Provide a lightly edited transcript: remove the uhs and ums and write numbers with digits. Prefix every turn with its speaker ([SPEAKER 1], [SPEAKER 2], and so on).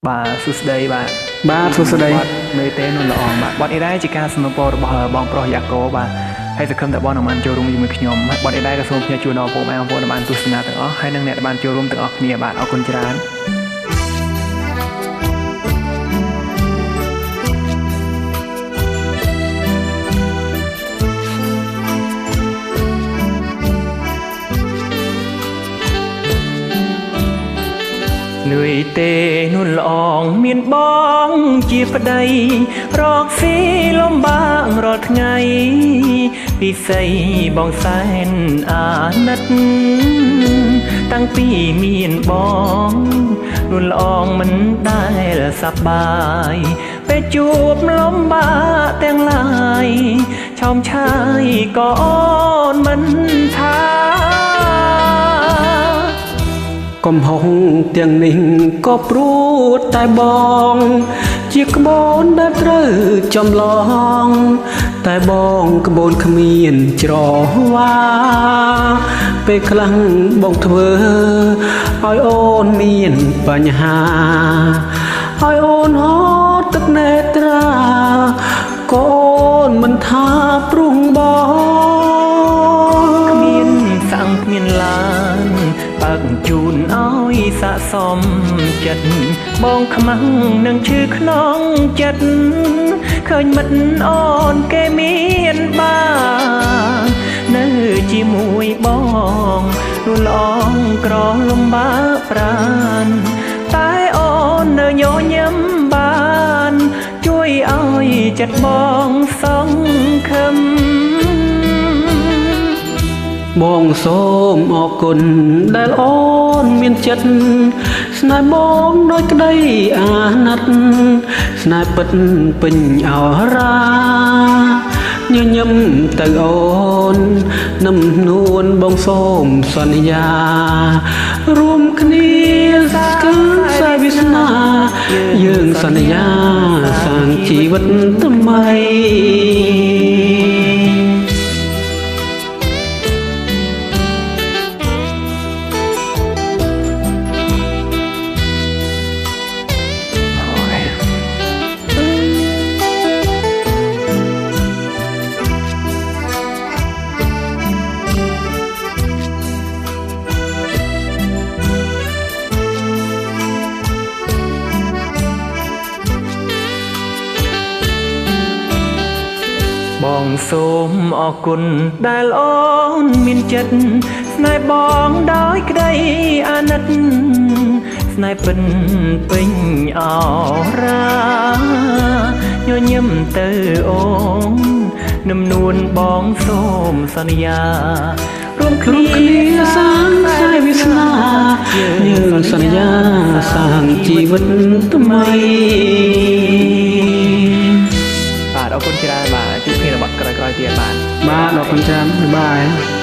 [SPEAKER 1] បាទសួស្តីបាទ
[SPEAKER 2] បាទសួស្តី
[SPEAKER 1] បទមេតេនុនល្អបាទបទនេះដែរជាការសំណូមពររបស់បងប្រុសយ៉ាកូបាទហើយសង្ឃឹមថាបងនឹងបានចូលរួមជាមួយខ្ញុំបទនេះដែរក៏សូមផ្ញើជូនដល់ពុកម៉ែបងប្អូនដែលបានទស្សនាទាំងអស់ហើយនិងអ្នកដែលបានចូលរួមទាំងអស់គ្នាបាទអរគុណច្រើនលឿយទេនួនល្អងមានបងជាប្តីរកស៊ីលំបាករាល់ថ្ងៃពិសីបងសែនអាណិតតាំងពីមានបងនួនល្អងមិនដែលសប្បាយពេលជួបលំបាកទាំងឡាយឆោមឆាយក៏អូនមិនថា
[SPEAKER 2] កំហុសទាំងនេះក៏ព្រោះតែបងជាក្បូនដែលត្រូវចំឡងតែបងក្បូនគ្មានច្រវាពេលខ្លាំងបងធ្វើឲ្យអូនមានបញ្ហាឲ្យអូនហត់ទឹកនេត្រាក៏អូនមិនថាព្រុងបង
[SPEAKER 1] គ្មានសាំងគ្មានឡានបើកជូនឲ្យស័កសមចិត្តបងខ្មាំងនឹងឈឺក្នុងចិត្តឃើញមិត្តអូនគេមានបាននៅជាមួយបងនួនល្អងក្រលំបាកប្រានតែអូននៅញញឹមបានជួយឲ្យចិត្តបងសង្ឃឹម
[SPEAKER 2] បងសូមអរគុណដែលអូនមានចិត្តស្នេហ៍បងដោយក្តីអាណិតស្នេហ៍ពិតពេញអរាញញឹមទៅអូននឹមនួនបងសូមសន្យារួមគ្នាគឺខ្សែវាសនាយើងសន្យាសាងជីវិតថ្មី
[SPEAKER 1] បងសូមអរគុណដែលអូនមានចិត្តស្នេហ៍បងដោយក្តីអាណិតស្នេហ៍ពិនពេញអរាញញឹមទៅអូននឹមនួនបងសូមសន្យារួមគ្នា
[SPEAKER 2] សាងខ្សែវាសនាយើងសន្យាសាងជីវិតថ្មី
[SPEAKER 1] បាទអរគុណច្រើនបាទជួបគ្នានៅបទក្រោយៗទៀតបាទ
[SPEAKER 2] បាទអរគុណច្រើនបាយ